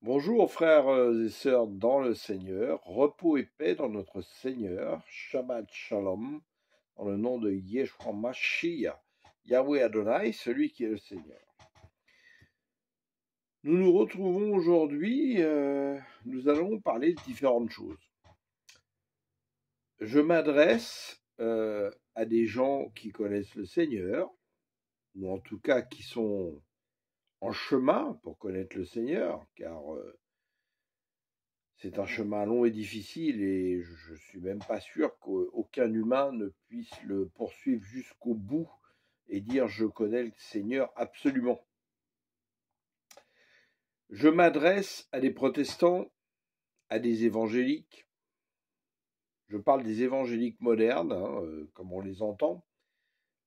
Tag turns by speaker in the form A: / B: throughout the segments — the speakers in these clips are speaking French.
A: Bonjour frères et sœurs dans le Seigneur, repos et paix dans notre Seigneur, Shabbat Shalom, dans le nom de Yeshua Mashiach, Yahweh Adonai, celui qui est le Seigneur. Nous nous retrouvons aujourd'hui, nous allons parler de différentes choses. Je m'adresse à des gens qui connaissent le Seigneur, ou en tout cas qui sont en chemin pour connaître le Seigneur, car c'est un chemin long et difficile et je ne suis même pas sûr qu'aucun humain ne puisse le poursuivre jusqu'au bout et dire je connais le Seigneur absolument. Je m'adresse à des protestants, à des évangéliques. Je parle des évangéliques modernes, comme on les entend,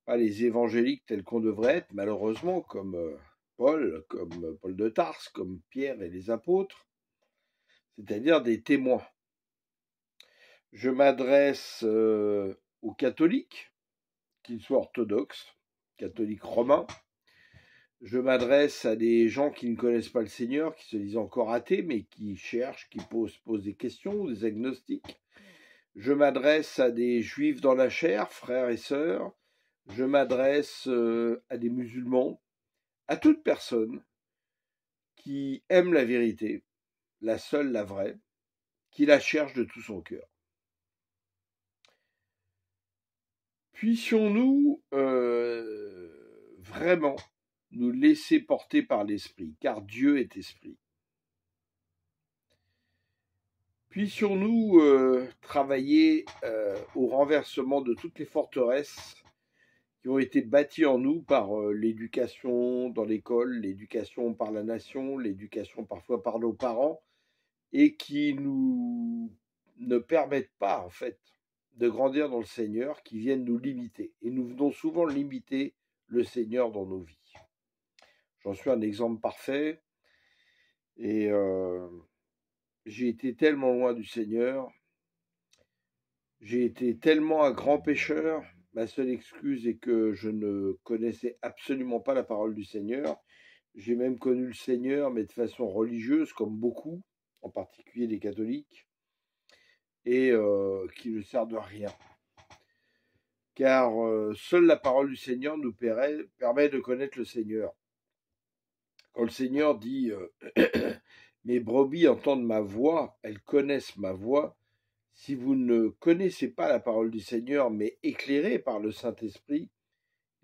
A: pas les évangéliques tels qu'on devrait être, malheureusement, comme Paul de Tarse, comme Pierre et les apôtres, c'est-à-dire des témoins. Je m'adresse aux catholiques, qu'ils soient orthodoxes, catholiques romains. Je m'adresse à des gens qui ne connaissent pas le Seigneur, qui se disent encore athées, mais qui cherchent, qui posent des questions, des agnostiques. Je m'adresse à des juifs dans la chair, frères et sœurs. Je m'adresse à des musulmans, à toute personne qui aime la vérité, la seule, la vraie, qui la cherche de tout son cœur. Puissions-nous vraiment nous laisser porter par l'Esprit, car Dieu est Esprit. Puissions-nous travailler au renversement de toutes les forteresses qui ont été bâties en nous par l'éducation dans l'école, l'éducation par la nation, l'éducation parfois par nos parents, et qui nous ne permettent pas, en fait, de grandir dans le Seigneur, qui viennent nous limiter. Et nous venons souvent limiter le Seigneur dans nos vies. J'en suis un exemple parfait. Et j'ai été tellement loin du Seigneur. J'ai été tellement un grand pécheur. Ma seule excuse est que je ne connaissais absolument pas la parole du Seigneur. J'ai même connu le Seigneur, mais de façon religieuse, comme beaucoup, en particulier les catholiques, et qui ne sert de rien. Car seule la parole du Seigneur nous permet de connaître le Seigneur. Quand le Seigneur dit « Mes brebis entendent ma voix, elles connaissent ma voix », si vous ne connaissez pas la parole du Seigneur, mais éclairé par le Saint-Esprit,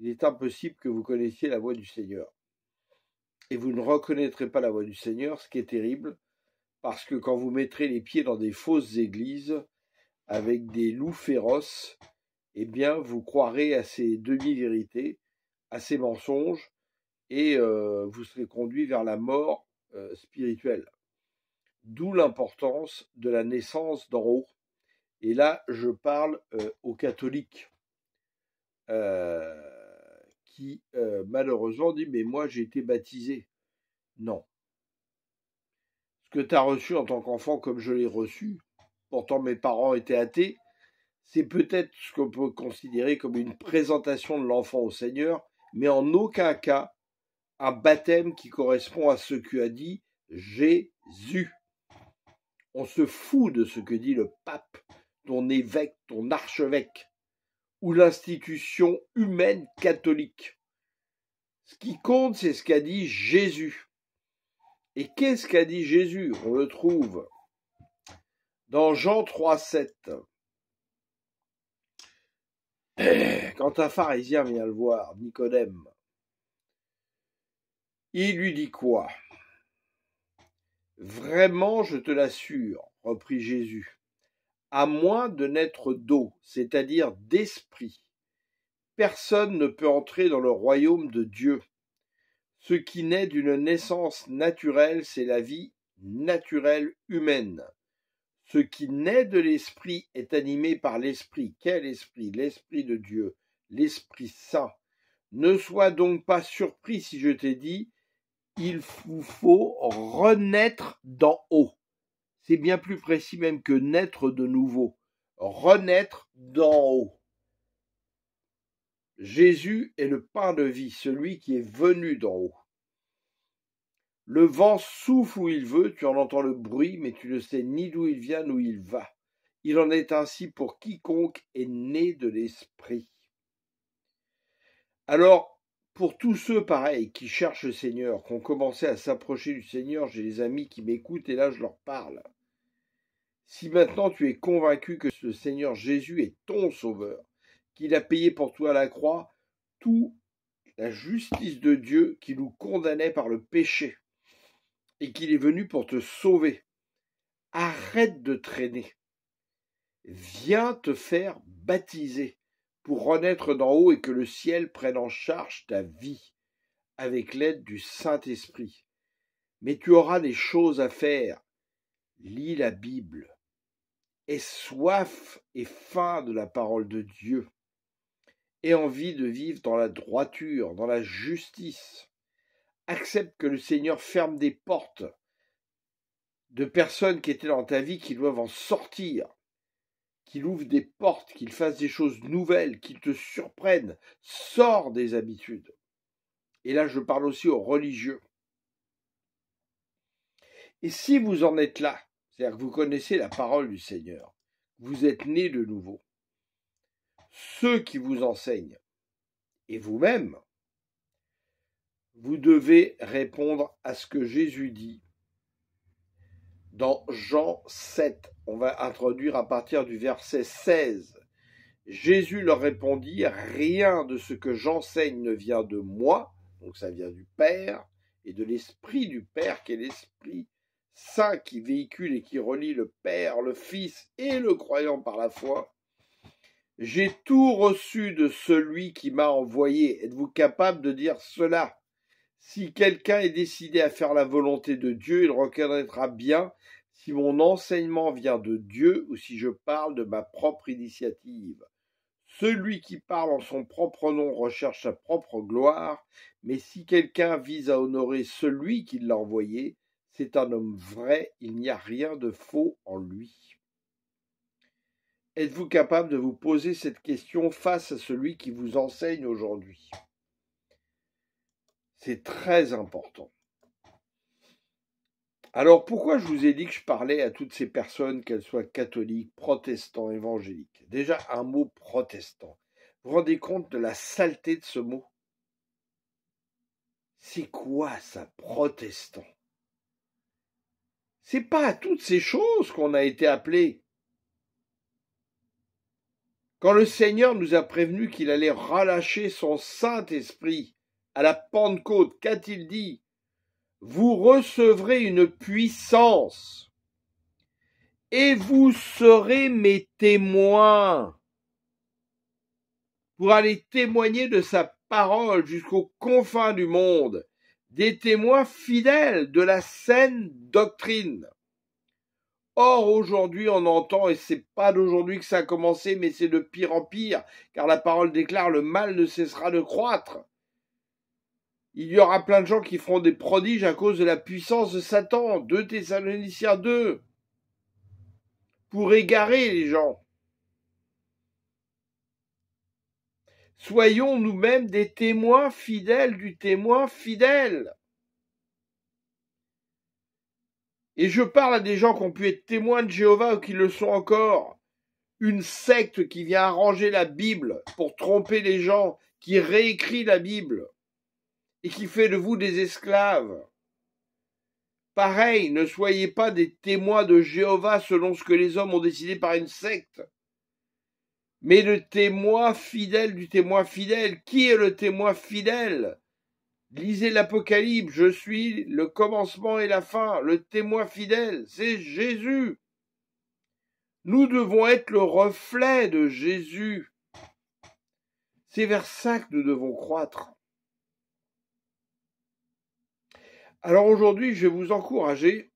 A: il est impossible que vous connaissiez la voix du Seigneur. Et vous ne reconnaîtrez pas la voix du Seigneur, ce qui est terrible, parce que quand vous mettrez les pieds dans des fausses églises, avec des loups féroces, eh bien, vous croirez à ces demi-vérités, à ces mensonges, et vous serez conduit vers la mort spirituelle. D'où l'importance de la naissance d'en haut. Et là, je parle aux catholiques qui, malheureusement, disent « Mais moi, j'ai été baptisé. » Non. Ce que tu as reçu en tant qu'enfant, comme je l'ai reçu, pourtant mes parents étaient athées, c'est peut-être ce qu'on peut considérer comme une présentation de l'enfant au Seigneur, mais en aucun cas un baptême qui correspond à ce que a dit Jésus. On se fout de ce que dit le pape, ton évêque, ton archevêque, ou l'institution humaine catholique. Ce qui compte, c'est ce qu'a dit Jésus. Et qu'est-ce qu'a dit Jésus? On le trouve dans Jean 3,7. Quand un pharisien vient le voir, Nicodème, il lui dit quoi? Vraiment, je te l'assure, reprit Jésus, à moins de naître d'eau, c'est-à-dire d'esprit, personne ne peut entrer dans le royaume de Dieu. Ce qui naît d'une naissance naturelle, c'est la vie naturelle humaine. Ce qui naît de l'esprit est animé par l'esprit. Quel esprit? L'esprit de Dieu, l'Esprit Saint. Ne sois donc pas surpris si je t'ai dit, il vous faut renaître d'en haut. C'est bien plus précis même que naître de nouveau. Renaître d'en haut. Jésus est le pain de vie, celui qui est venu d'en haut. Le vent souffle où il veut, tu en entends le bruit, mais tu ne sais ni d'où il vient, ni où il va. Il en est ainsi pour quiconque est né de l'Esprit. Alors, pour tous ceux, pareils, qui cherchent le Seigneur, qui ont commencé à s'approcher du Seigneur, j'ai des amis qui m'écoutent et là je leur parle. Si maintenant tu es convaincu que ce Seigneur Jésus est ton sauveur, qu'il a payé pour toi à la croix, toute la justice de Dieu qui nous condamnait par le péché, et qu'il est venu pour te sauver, arrête de traîner. Viens te faire baptiser pour renaître d'en haut et que le ciel prenne en charge ta vie avec l'aide du Saint-Esprit. Mais tu auras des choses à faire. Lis la Bible. Aie soif et faim de la parole de Dieu. Aie envie de vivre dans la droiture, dans la justice. Accepte que le Seigneur ferme des portes de personnes qui étaient dans ta vie qui doivent en sortir. Qu'il ouvre des portes, qu'il fasse des choses nouvelles, qu'il te surprenne. Sors des habitudes. Et là, je parle aussi aux religieux. Et si vous en êtes là, c'est-à-dire que vous connaissez la parole du Seigneur, vous êtes nés de nouveau, ceux qui vous enseignent, et vous-même, vous devez répondre à ce que Jésus dit dans Jean 7. On va introduire à partir du verset 16. Jésus leur répondit, rien de ce que j'enseigne ne vient de moi, donc ça vient du Père, et de l'Esprit du Père, qui est l'Esprit Saint qui véhicule et qui relie le Père, le Fils et le croyant par la foi. J'ai tout reçu de celui qui m'a envoyé. Êtes-vous capable de dire cela? Si quelqu'un est décidé à faire la volonté de Dieu, il reconnaîtra bien si mon enseignement vient de Dieu ou si je parle de ma propre initiative. Celui qui parle en son propre nom recherche sa propre gloire, mais si quelqu'un vise à honorer celui qui l'a envoyé, c'est un homme vrai, il n'y a rien de faux en lui. Êtes-vous capable de vous poser cette question face à celui qui vous enseigne aujourd'hui? C'est très important. Alors pourquoi je vous ai dit que je parlais à toutes ces personnes, qu'elles soient catholiques, protestants, évangéliques? Déjà un mot protestant. Vous vous rendez compte de la saleté de ce mot? C'est quoi ça, protestant? C'est pas à toutes ces choses qu'on a été appelés. Quand le Seigneur nous a prévenu qu'il allait relâcher son Saint-Esprit à la Pentecôte, qu'a-t-il dit? Vous recevrez une puissance et vous serez mes témoins pour aller témoigner de sa parole jusqu'aux confins du monde, des témoins fidèles de la saine doctrine. Or, aujourd'hui, on entend, et c'est pas d'aujourd'hui que ça a commencé, mais c'est de pire en pire, car la parole déclare le mal ne cessera de croître. Il y aura plein de gens qui feront des prodiges à cause de la puissance de Satan, 2 Thessaloniciens 2, pour égarer les gens. Soyons nous-mêmes des témoins fidèles du témoin fidèle. Et je parle à des gens qui ont pu être témoins de Jéhovah ou qui le sont encore. Une secte qui vient arranger la Bible pour tromper les gens, qui réécrit la Bible et qui fait de vous des esclaves. Pareil, ne soyez pas des témoins de Jéhovah selon ce que les hommes ont décidé par une secte, mais le témoin fidèle du témoin fidèle. Qui est le témoin fidèle? Lisez l'Apocalypse, je suis le commencement et la fin, le témoin fidèle, c'est Jésus. Nous devons être le reflet de Jésus. C'est vers ça que nous devons croître. Alors aujourd'hui, je vais vous encourager,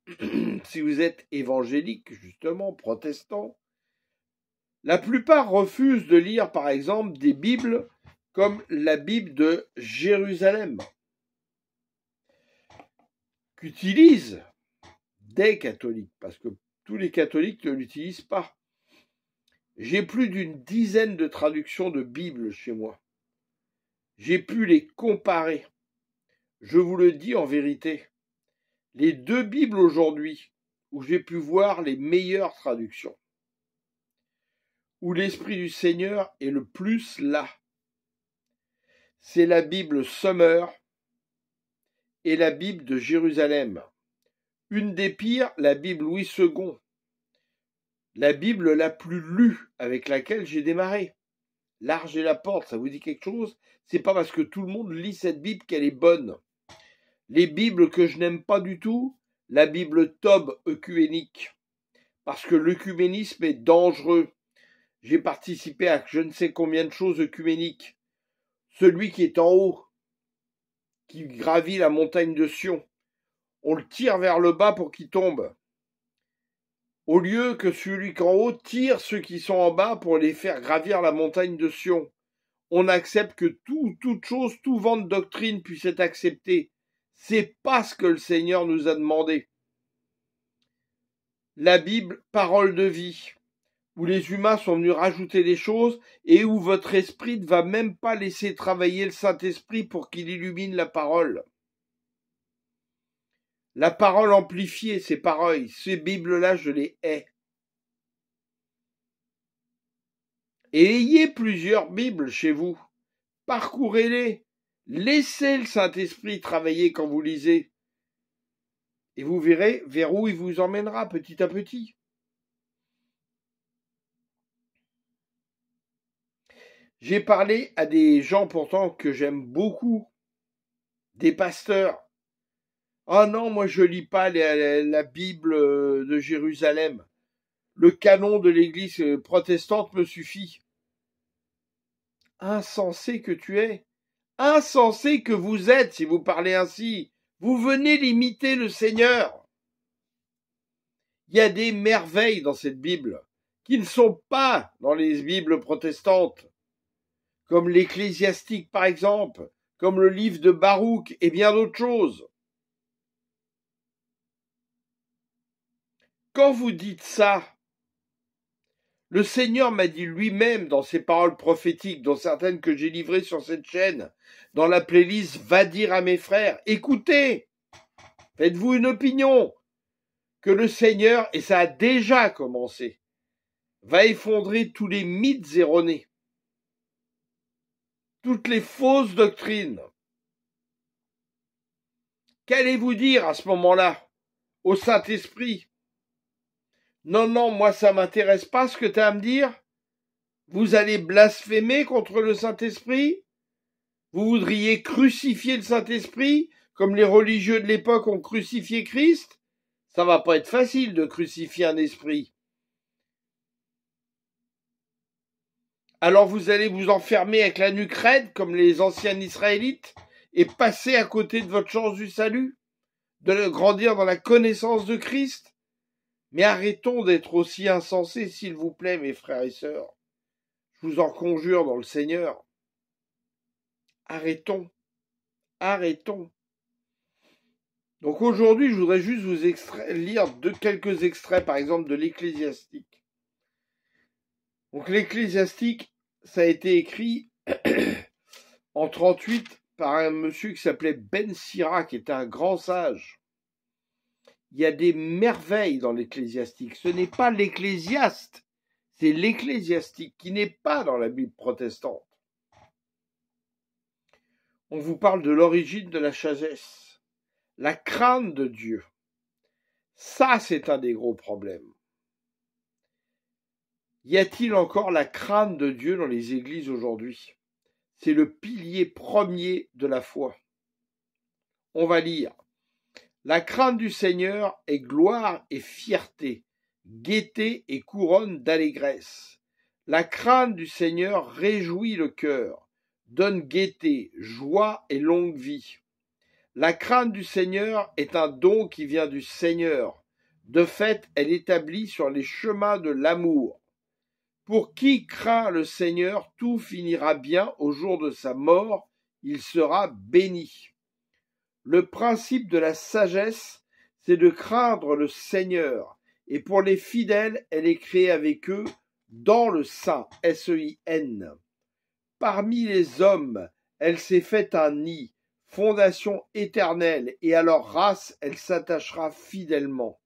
A: si vous êtes évangélique, justement, protestant, la plupart refusent de lire, par exemple, des Bibles comme la Bible de Jérusalem, qu'utilisent des catholiques, parce que tous les catholiques ne l'utilisent pas. J'ai plus d'une dizaine de traductions de Bible chez moi. J'ai pu les comparer. Je vous le dis en vérité. les 2 Bibles aujourd'hui où j'ai pu voir les meilleures traductions, où l'Esprit du Seigneur est le plus là, c'est la Bible Summer et la Bible de Jérusalem. Une des pires, la Bible Louis II, la Bible la plus lue avec laquelle j'ai démarré. Large et la porte, ça vous dit quelque chose? C'est pas parce que tout le monde lit cette Bible qu'elle est bonne. Les Bibles que je n'aime pas du tout, la Bible Tob œcuménique, parce que l'œcuménisme est dangereux. J'ai participé à je ne sais combien de choses œcuméniques. Celui qui est en haut, qui gravit la montagne de Sion, on le tire vers le bas pour qu'il tombe, au lieu que celui qui est en haut tire ceux qui sont en bas pour les faire gravir la montagne de Sion. On accepte que toute chose, tout vent de doctrine puisse être accepté. C'est pas ce que le Seigneur nous a demandé. La Bible, parole de vie, où les humains sont venus rajouter des choses et où votre esprit ne va même pas laisser travailler le Saint-Esprit pour qu'il illumine la parole. La parole amplifiée, c'est pareil. Ces Bibles-là, je les hais. Et ayez plusieurs Bibles chez vous. Parcourez-les. Laissez le Saint-Esprit travailler quand vous lisez. Et vous verrez vers où il vous emmènera petit à petit. J'ai parlé à des gens pourtant que j'aime beaucoup, des pasteurs. Ah non, moi je lis pas la Bible de Jérusalem. Le canon de l'Église protestante me suffit. Insensé que tu es, insensé que vous êtes si vous parlez ainsi. Vous venez limiter le Seigneur. Il y a des merveilles dans cette Bible qui ne sont pas dans les Bibles protestantes, comme l'Ecclésiastique par exemple, comme le livre de Baruch et bien d'autres choses. Quand vous dites ça, le Seigneur m'a dit lui-même dans ses paroles prophétiques, dont certaines que j'ai livrées sur cette chaîne, dans la playlist Va dire à mes frères, écoutez, faites-vous une opinion, que le Seigneur, et ça a déjà commencé, va effondrer tous les mythes erronés, toutes les fausses doctrines. Qu'allez-vous dire à ce moment-là au Saint-Esprit? Non, moi ça m'intéresse pas ce que tu as à me dire. Vous allez blasphémer contre le Saint-Esprit? Vous voudriez crucifier le Saint-Esprit comme les religieux de l'époque ont crucifié Christ? Ça va pas être facile de crucifier un esprit. Alors vous allez vous enfermer avec la nuque raide comme les anciens Israélites et passer à côté de votre chance du salut, de grandir dans la connaissance de Christ? Mais arrêtons d'être aussi insensés, s'il vous plaît, mes frères et sœurs. Je vous en conjure dans le Seigneur. Arrêtons. Donc aujourd'hui, je voudrais juste vous lire quelques extraits, par exemple, de l'Ecclésiastique. Donc l'Ecclésiastique, ça a été écrit en 38 par un monsieur qui s'appelait Ben Sira, qui était un grand sage. Il y a des merveilles dans l'Ecclésiastique. Ce n'est pas l'Ecclésiaste, c'est l'Ecclésiastique qui n'est pas dans la Bible protestante. On vous parle de l'origine de la sagesse, la crainte de Dieu. Ça, c'est un des gros problèmes. Y a-t-il encore la crainte de Dieu dans les églises aujourd'hui? C'est le pilier premier de la foi. On va lire. La crainte du Seigneur est gloire et fierté, gaieté et couronne d'allégresse. La crainte du Seigneur réjouit le cœur, donne gaieté, joie et longue vie. La crainte du Seigneur est un don qui vient du Seigneur. De fait, elle établit sur les chemins de l'amour. Pour qui craint le Seigneur, tout finira bien au jour de sa mort, il sera béni. Le principe de la sagesse, c'est de craindre le Seigneur, et pour les fidèles, elle est créée avec eux dans le sein, S-E-I-N. Parmi les hommes, elle s'est faite un nid, fondation éternelle, et à leur race elle s'attachera fidèlement.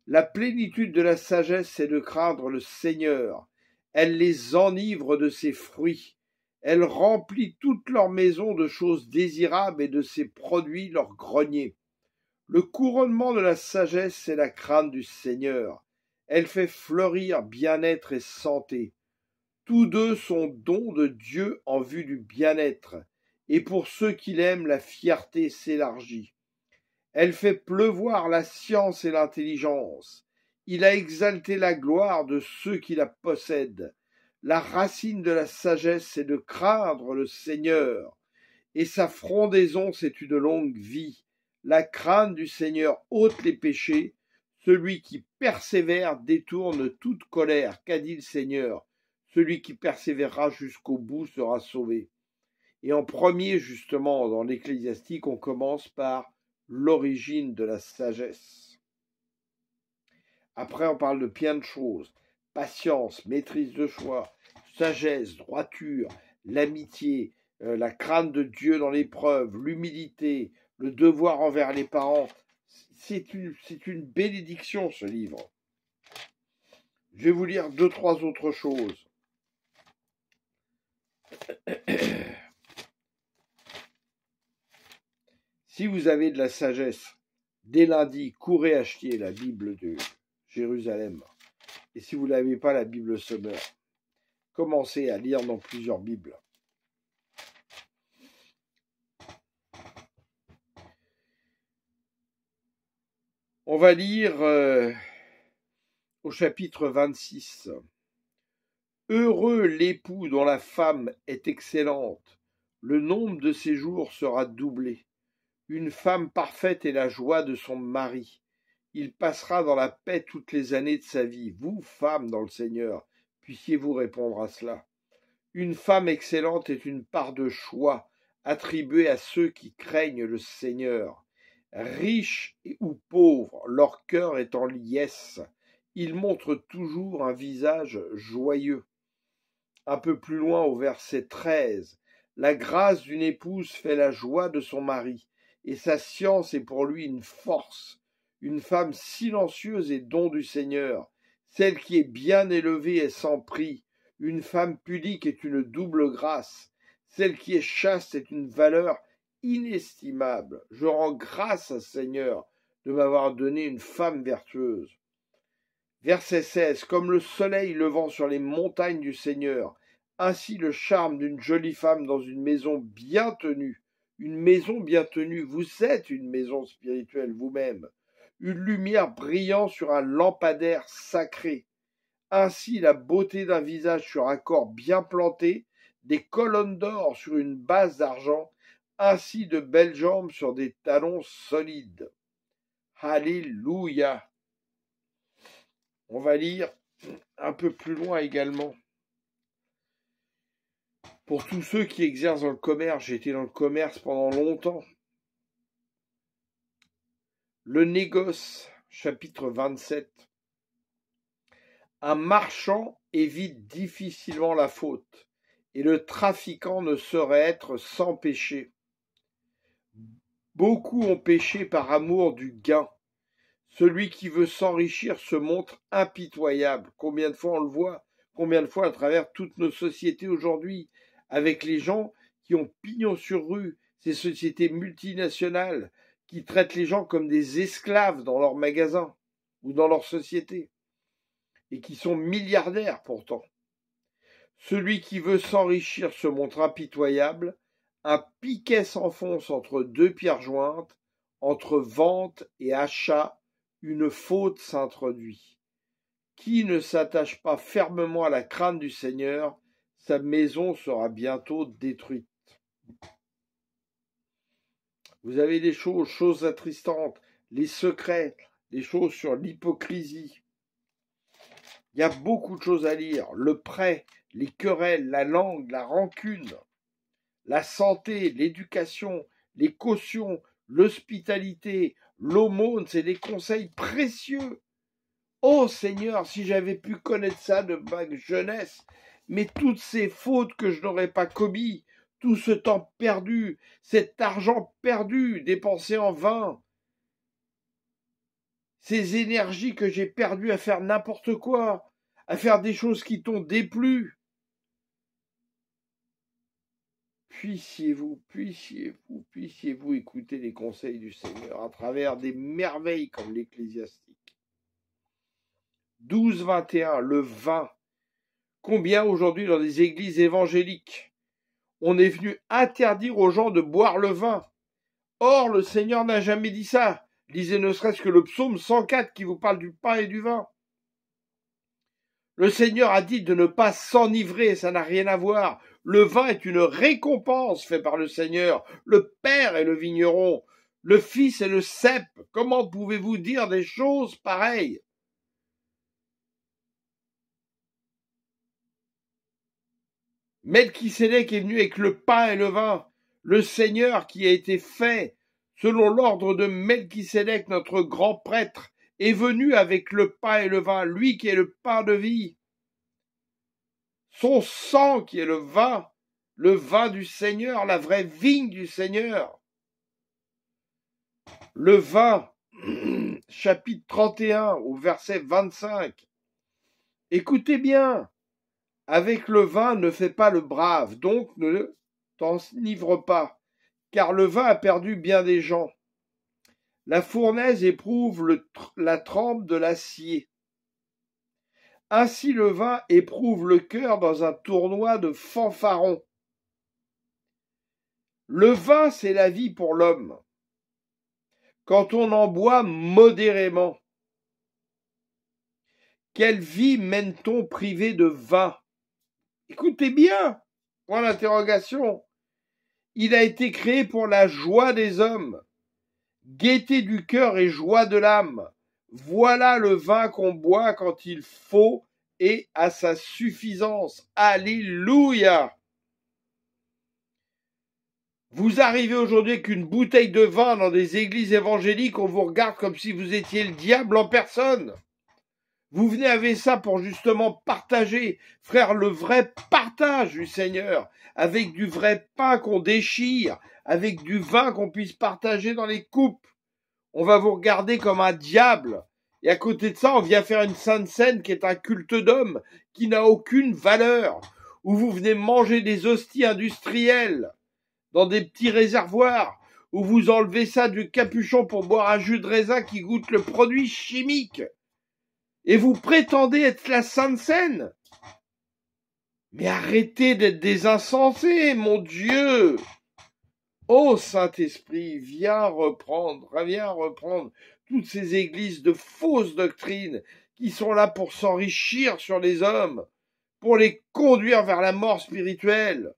A: La plénitude de la sagesse, c'est de craindre le Seigneur. Elle les enivre de ses fruits. Elle remplit toute leur maison de choses désirables et de ses produits leur grenier. Le couronnement de la sagesse, c'est la crainte du Seigneur. Elle fait fleurir bien-être et santé. Tous deux sont dons de Dieu en vue du bien-être, et pour ceux qui l'aiment, la fierté s'élargit. Elle fait pleuvoir la science et l'intelligence. Il a exalté la gloire de ceux qui la possèdent. La racine de la sagesse, c'est de craindre le Seigneur, et sa frondaison, c'est une longue vie. La crainte du Seigneur ôte les péchés. Celui qui persévère détourne toute colère. Qu'a dit le Seigneur? Celui qui persévérera jusqu'au bout sera sauvé. Et en premier, justement, dans l'Ecclésiastique, on commence par l'origine de la sagesse. Après, on parle de plein de choses. Patience, maîtrise de soi, sagesse, droiture, l'amitié, la crainte de Dieu dans l'épreuve, l'humilité, le devoir envers les parents. C'est une bénédiction, ce livre. Je vais vous lire 2-3 autres choses. Si vous avez de la sagesse, dès lundi, courez acheter la Bible de Jérusalem. Et si vous n'avez pas la Bible Summer, commencez à lire dans plusieurs Bibles. On va lire au chapitre 26. Heureux l'époux dont la femme est excellente, le nombre de ses jours sera doublé. Une femme parfaite est la joie de son mari. Il passera dans la paix toutes les années de sa vie. Vous, femmes dans le Seigneur, puissiez-vous répondre à cela. Une femme excellente est une part de choix attribuée à ceux qui craignent le Seigneur. Riches ou pauvres, leur cœur est en liesse. Ils montrent toujours un visage joyeux. Un peu plus loin au verset 13, la grâce d'une épouse fait la joie de son mari, et sa science est pour lui une force. Une femme silencieuse est don du Seigneur. Celle qui est bien élevée est sans prix. Une femme pudique est une double grâce. Celle qui est chaste est une valeur inestimable. Je rends grâce au Seigneur de m'avoir donné une femme vertueuse. Verset 16. Comme le soleil levant sur les montagnes du Seigneur, ainsi le charme d'une jolie femme dans une maison bien tenue. Une maison bien tenue, vous êtes une maison spirituelle vous-même. Une lumière brillant sur un lampadaire sacré. Ainsi la beauté d'un visage sur un corps bien planté, des colonnes d'or sur une base d'argent, ainsi de belles jambes sur des talons solides. Alléluia. On va lire un peu plus loin également. Pour tous ceux qui exercent dans le commerce, j'ai été dans le commerce pendant longtemps. Le négoce, chapitre 27. Un marchand évite difficilement la faute, et le trafiquant ne saurait être sans péché. Beaucoup ont péché par amour du gain. Celui qui veut s'enrichir se montre impitoyable. Combien de fois on le voit? Combien de fois à travers toutes nos sociétés aujourd'hui, avec les gens qui ont pignon sur rue, ces sociétés multinationales qui traitent les gens comme des esclaves dans leurs magasins ou dans leur société, et qui sont milliardaires pourtant. Celui qui veut s'enrichir se montre impitoyable, un piquet s'enfonce entre deux pierres jointes, entre vente et achat, une faute s'introduit. Qui ne s'attache pas fermement à la crainte du Seigneur, sa maison sera bientôt détruite. Vous avez des choses attristantes, les secrets, les choses sur l'hypocrisie. Il y a beaucoup de choses à lire. Le prêt, les querelles, la langue, la rancune, la santé, l'éducation, les cautions, l'hospitalité, l'aumône, c'est des conseils précieux. Oh Seigneur, si j'avais pu connaître ça de ma jeunesse, mais toutes ces fautes que je n'aurais pas commises, tout ce temps perdu, cet argent perdu, dépensé en vain, ces énergies que j'ai perdues à faire n'importe quoi, à faire des choses qui t'ont déplu. Puissiez-vous écouter les conseils du Seigneur à travers des merveilles comme l'Ecclésiastique. 12-21, le vin. Combien aujourd'hui dans les églises évangéliques, on est venu interdire aux gens de boire le vin. Or, le Seigneur n'a jamais dit ça. Lisez ne serait-ce que le psaume 104 qui vous parle du pain et du vin. Le Seigneur a dit de ne pas s'enivrer, ça n'a rien à voir. Le vin est une récompense faite par le Seigneur. Le Père est le vigneron, le Fils est le cep. Comment pouvez-vous dire des choses pareilles? Melchisédek est venu avec le pain et le vin. Le Seigneur qui a été fait selon l'ordre de Melchisédek, notre grand prêtre, est venu avec le pain et le vin, lui qui est le pain de vie. Son sang qui est le vin du Seigneur, la vraie vigne du Seigneur. Le vin, chapitre 31, au verset 25. Écoutez bien, avec le vin ne fais pas le brave, donc ne t'enivre pas, car le vin a perdu bien des gens. La fournaise éprouve la trempe de l'acier. Ainsi le vin éprouve le cœur dans un tournoi de fanfarons. Le vin, c'est la vie pour l'homme. Quand on en boit modérément. Quelle vie mène-t-on privé de vin? Écoutez bien, point d'interrogation. Il a été créé pour la joie des hommes, gaieté du cœur et joie de l'âme. Voilà le vin qu'on boit quand il faut et à sa suffisance. Alléluia! Vous arrivez aujourd'hui avec une bouteille de vin dans des églises évangéliques, on vous regarde comme si vous étiez le diable en personne. Vous venez avec ça pour justement partager, frère, le vrai partage du Seigneur, avec du vrai pain qu'on déchire, avec du vin qu'on puisse partager dans les coupes. On va vous regarder comme un diable. Et à côté de ça, on vient faire une sainte scène qui est un culte d'homme, qui n'a aucune valeur, où vous venez manger des hosties industrielles dans des petits réservoirs, où vous enlevez ça du capuchon pour boire un jus de raisin qui goûte le produit chimique. Et vous prétendez être la Sainte Seine? Mais arrêtez d'être des insensés, mon Dieu! Ô Saint-Esprit, viens reprendre toutes ces églises de fausses doctrines qui sont là pour s'enrichir sur les hommes, pour les conduire vers la mort spirituelle.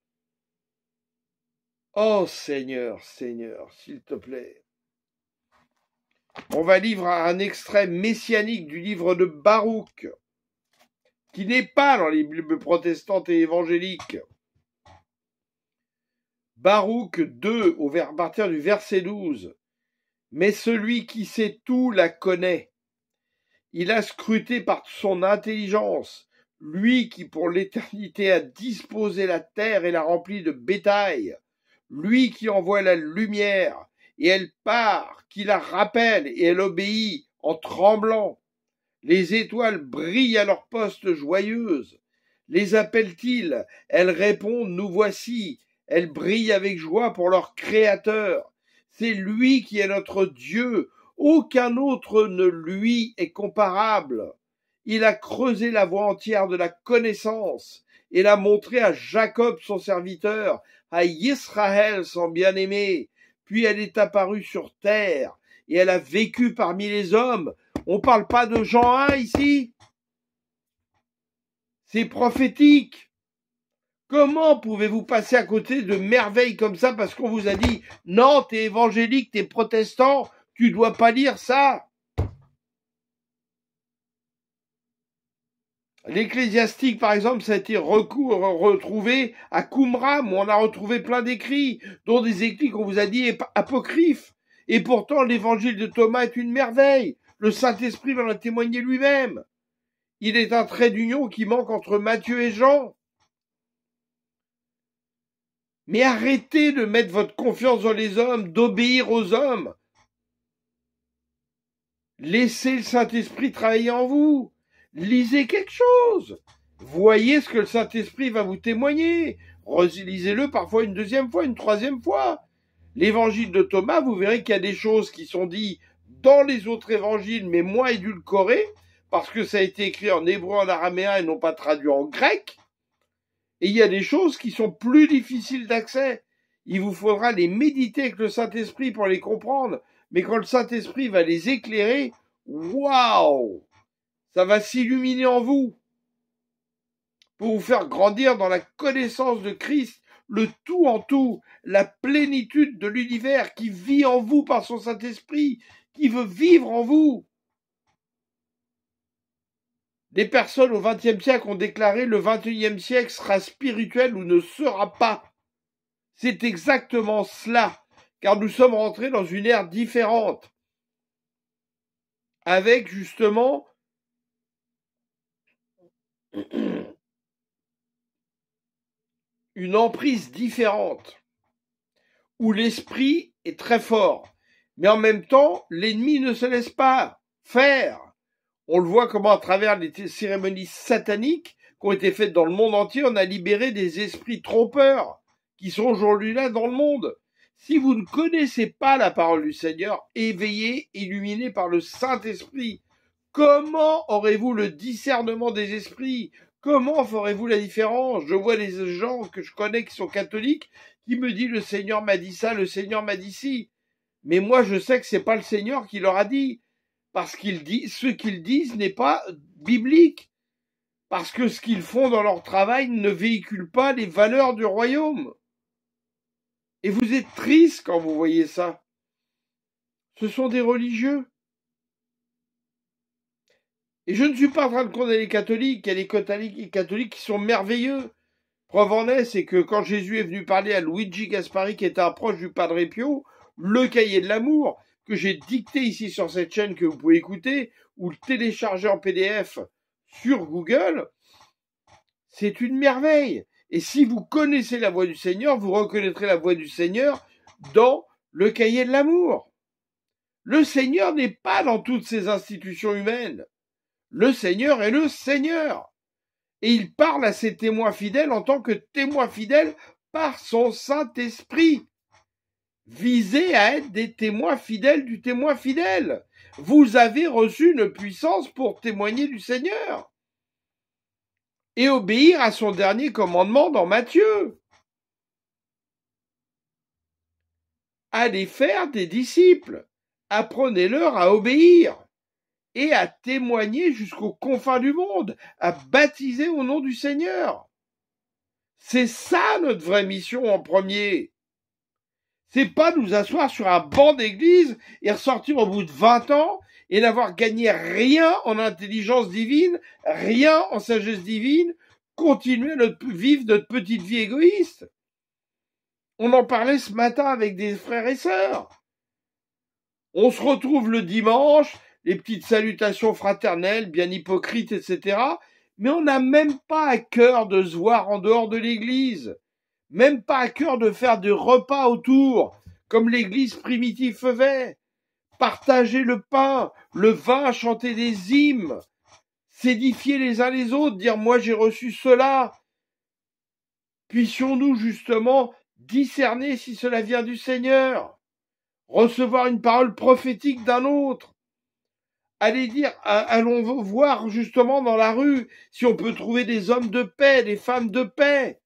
A: Oh Seigneur, Seigneur, s'il te plaît. On va lire un extrait messianique du livre de Baruch, qui n'est pas dans les Bibles protestantes et évangéliques. Baruch 2, à partir du verset 12. Mais celui qui sait tout la connaît. Il a scruté par son intelligence, lui qui pour l'éternité a disposé la terre et l'a remplie de bétail, lui qui envoie la lumière, et elle part, qui la rappelle, et elle obéit en tremblant. Les étoiles brillent à leur poste joyeuses. Les appelle-t-il? Elles répondent, nous voici. Elles brillent avec joie pour leur Créateur. C'est lui qui est notre Dieu. Aucun autre ne lui est comparable. Il a creusé la voie entière de la connaissance et l'a montré à Jacob son serviteur, à Israël son bien-aimé. Puis elle est apparue sur terre et elle a vécu parmi les hommes. On parle pas de Jean 1 ici? C'est prophétique. Comment pouvez-vous passer à côté de merveilles comme ça parce qu'on vous a dit non, t'es évangélique, t'es protestant, tu dois pas lire ça? L'Ecclésiastique, par exemple, ça a été retrouvé à Qumran, où on a retrouvé plein d'écrits, dont des écrits qu'on vous a dit apocryphes. Et pourtant, l'évangile de Thomas est une merveille. Le Saint-Esprit va en témoigner lui-même. Il est un trait d'union qui manque entre Matthieu et Jean. Mais arrêtez de mettre votre confiance dans les hommes, d'obéir aux hommes. Laissez le Saint-Esprit travailler en vous. Lisez quelque chose. Voyez ce que le Saint-Esprit va vous témoigner. Relisez-le parfois une deuxième fois, une troisième fois. L'évangile de Thomas, vous verrez qu'il y a des choses qui sont dites dans les autres évangiles, mais moins édulcorées, parce que ça a été écrit en hébreu, en araméen et non pas traduit en grec. Et il y a des choses qui sont plus difficiles d'accès. Il vous faudra les méditer avec le Saint-Esprit pour les comprendre. Mais quand le Saint-Esprit va les éclairer, waouh, ça va s'illuminer en vous pour vous faire grandir dans la connaissance de Christ, le tout en tout, la plénitude de l'univers qui vit en vous par son Saint-Esprit, qui veut vivre en vous. Des personnes au XXe siècle ont déclaré le XXIe siècle sera spirituel ou ne sera pas. C'est exactement cela, car nous sommes rentrés dans une ère différente, avec justement une emprise différente, où l'esprit est très fort, mais en même temps, l'ennemi ne se laisse pas faire. On le voit comment à travers les cérémonies sataniques qui ont été faites dans le monde entier, on a libéré des esprits trompeurs qui sont aujourd'hui là dans le monde. Si vous ne connaissez pas la parole du Seigneur, éveillé, illuminé par le Saint-Esprit, comment aurez-vous le discernement des esprits? Comment ferez-vous la différence? Je vois des gens que je connais qui sont catholiques qui me disent le Seigneur m'a dit ça, le Seigneur m'a dit ci. Mais moi je sais que c'est pas le Seigneur qui leur a dit. Parce ce qu'ils disent n'est pas biblique. Parce que ce qu'ils font dans leur travail ne véhicule pas les valeurs du royaume. Et vous êtes triste quand vous voyez ça. Ce sont des religieux. Et je ne suis pas en train de condamner les catholiques. Il y a des catholiques qui sont merveilleux. Preuve en est, c'est que quand Jésus est venu parler à Luigi Gaspari, qui était un proche du Padre Pio, le cahier de l'amour, que j'ai dicté ici sur cette chaîne que vous pouvez écouter, ou le télécharger en PDF sur Google, c'est une merveille. Et si vous connaissez la voix du Seigneur, vous reconnaîtrez la voix du Seigneur dans le cahier de l'amour. Le Seigneur n'est pas dans toutes ces institutions humaines. Le Seigneur est le Seigneur. Et il parle à ses témoins fidèles en tant que témoins fidèles par son Saint-Esprit. Visez à être des témoins fidèles du témoin fidèle. Vous avez reçu une puissance pour témoigner du Seigneur. Et obéir à son dernier commandement dans Matthieu. Allez faire des disciples. Apprenez-leur à obéir et à témoigner jusqu'aux confins du monde, à baptiser au nom du Seigneur. C'est ça notre vraie mission en premier. C'est pas nous asseoir sur un banc d'église et ressortir au bout de 20 ans et n'avoir gagné rien en intelligence divine, rien en sagesse divine, continuer à vivre notre petite vie égoïste. On en parlait ce matin avec des frères et sœurs. On se retrouve le dimanche, les petites salutations fraternelles, bien hypocrites, etc. Mais on n'a même pas à cœur de se voir en dehors de l'église. Même pas à cœur de faire des repas autour, comme l'église primitive faisait. Partager le pain, le vin, chanter des hymnes, s'édifier les uns les autres, dire moi j'ai reçu cela. Puissions-nous justement discerner si cela vient du Seigneur, recevoir une parole prophétique d'un autre, aller dire, allons voir justement dans la rue si on peut trouver des hommes de paix, des femmes de paix,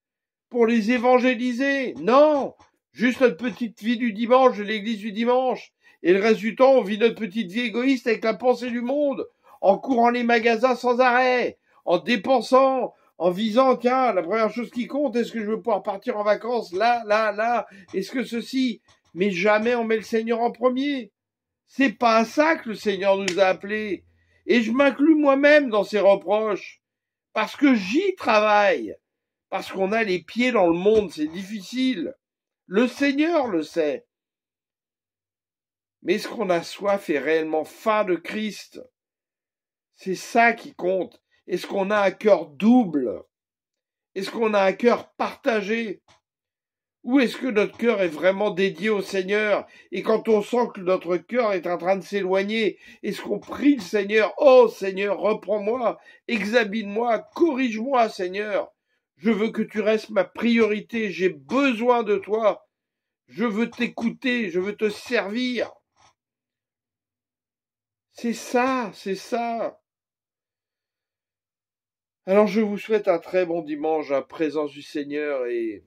A: pour les évangéliser. Non, juste notre petite vie du dimanche, de l'église du dimanche. Et le reste du temps, on vit notre petite vie égoïste avec la pensée du monde, en courant les magasins sans arrêt, en dépensant, en visant, tiens, la première chose qui compte, est-ce que je veux pouvoir partir en vacances là, là, là, est-ce que ceci, mais jamais on met le Seigneur en premier. C'est pas à ça que le Seigneur nous a appelés. Et je m'inclus moi-même dans ces reproches, parce que j'y travaille. Parce qu'on a les pieds dans le monde, c'est difficile. Le Seigneur le sait. Mais est-ce qu'on a soif et réellement faim de Christ? C'est ça qui compte. Est-ce qu'on a un cœur double? Est-ce qu'on a un cœur partagé? Ou est-ce que notre cœur est vraiment dédié au Seigneur? Et quand on sent que notre cœur est en train de s'éloigner, est-ce qu'on prie le Seigneur? Oh Seigneur, reprends-moi, examine-moi, corrige-moi Seigneur. Je veux que tu restes ma priorité, j'ai besoin de toi. Je veux t'écouter, je veux te servir. C'est ça, c'est ça. Alors je vous souhaite un très bon dimanche en présence du Seigneur et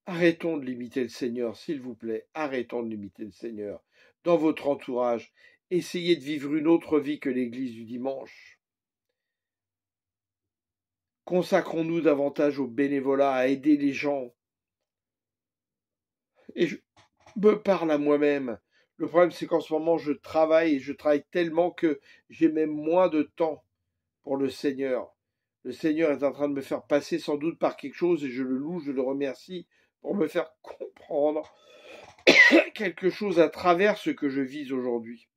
A: arrêtons de limiter le Seigneur, s'il vous plaît. Arrêtons de limiter le Seigneur. Dans votre entourage, essayez de vivre une autre vie que l'église du dimanche. Consacrons-nous davantage au bénévolat, à aider les gens. Et je me parle à moi-même. Le problème, c'est qu'en ce moment, je travaille et je travaille tellement que j'ai même moins de temps pour le Seigneur. Le Seigneur est en train de me faire passer sans doute par quelque chose et je le loue, je le remercie pour me faire comprendre quelque chose à travers ce que je vis aujourd'hui.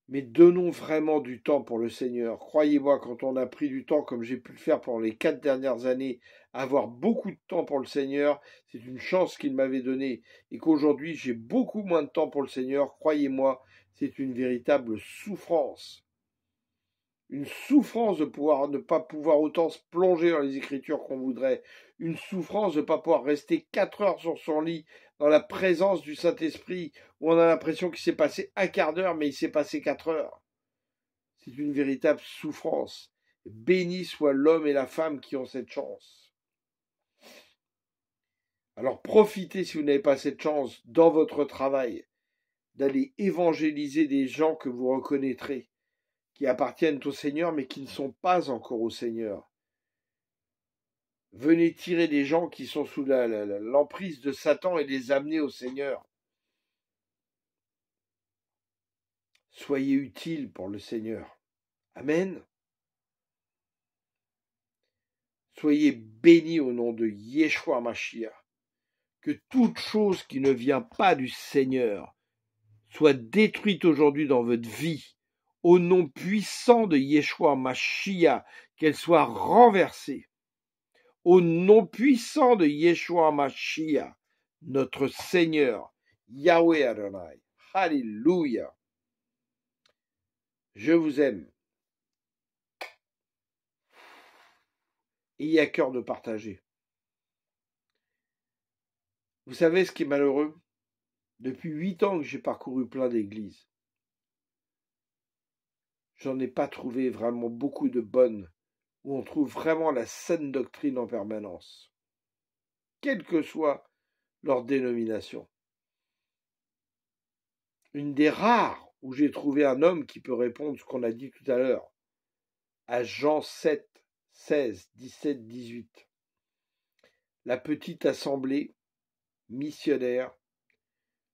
A: Mais donnons vraiment du temps pour le Seigneur. Croyez-moi, quand on a pris du temps, comme j'ai pu le faire pendant les 4 dernières années, avoir beaucoup de temps pour le Seigneur, c'est une chance qu'il m'avait donnée. Et qu'aujourd'hui, j'ai beaucoup moins de temps pour le Seigneur, croyez-moi, c'est une véritable souffrance. Une souffrance de ne pas pouvoir autant se plonger dans les Écritures qu'on voudrait. Une souffrance de ne pas pouvoir rester 4 heures sur son lit dans la présence du Saint-Esprit, où on a l'impression qu'il s'est passé un quart d'heure, mais il s'est passé 4 heures. C'est une véritable souffrance. Béni soit l'homme et la femme qui ont cette chance. Alors profitez, si vous n'avez pas cette chance, dans votre travail, d'aller évangéliser des gens que vous reconnaîtrez, qui appartiennent au Seigneur, mais qui ne sont pas encore au Seigneur. Venez tirer des gens qui sont sous l'emprise de Satan et les amener au Seigneur. Soyez utiles pour le Seigneur. Amen. Soyez bénis au nom de Yeshua Mashiach. Que toute chose qui ne vient pas du Seigneur soit détruite aujourd'hui dans votre vie. Au nom puissant de Yeshua Mashiach, qu'elle soit renversée. Au nom puissant de Yeshua Mashiach, notre Seigneur, Yahweh Adonai. Alléluia. Je vous aime. Ayez à cœur de partager. Vous savez ce qui est malheureux? Depuis 8 ans que j'ai parcouru plein d'églises. J'en ai pas trouvé vraiment beaucoup de bonnes, où on trouve vraiment la saine doctrine en permanence, quelle que soit leur dénomination. Une des rares où j'ai trouvé un homme qui peut répondre ce qu'on a dit tout à l'heure, à Jean 7, 16, 17, 18. La petite assemblée missionnaire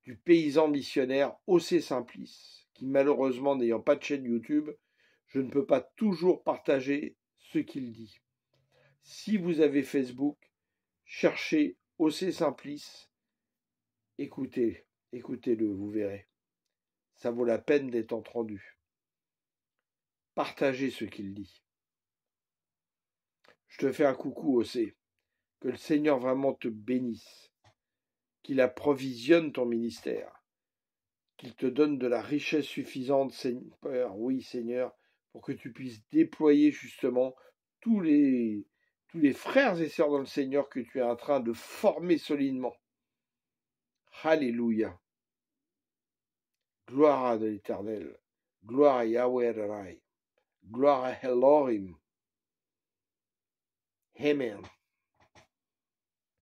A: du paysan missionnaire Océ Simplice, qui malheureusement n'ayant pas de chaîne YouTube, je ne peux pas toujours partager ce qu'il dit. Si vous avez Facebook, cherchez Océ Simplice, écoutez-le, vous verrez. Ça vaut la peine d'être entendu. Partagez ce qu'il dit. Je te fais un coucou, Océ. Que le Seigneur vraiment te bénisse. Qu'il approvisionne ton ministère. Qu'il te donne de la richesse suffisante, Seigneur, oui, Seigneur, pour que tu puisses déployer justement tous les frères et sœurs dans le Seigneur que tu es en train de former solidement. Alléluia. Gloire à l'Éternel. Gloire à Yahweh Adonai. Gloire à Elohim. Amen.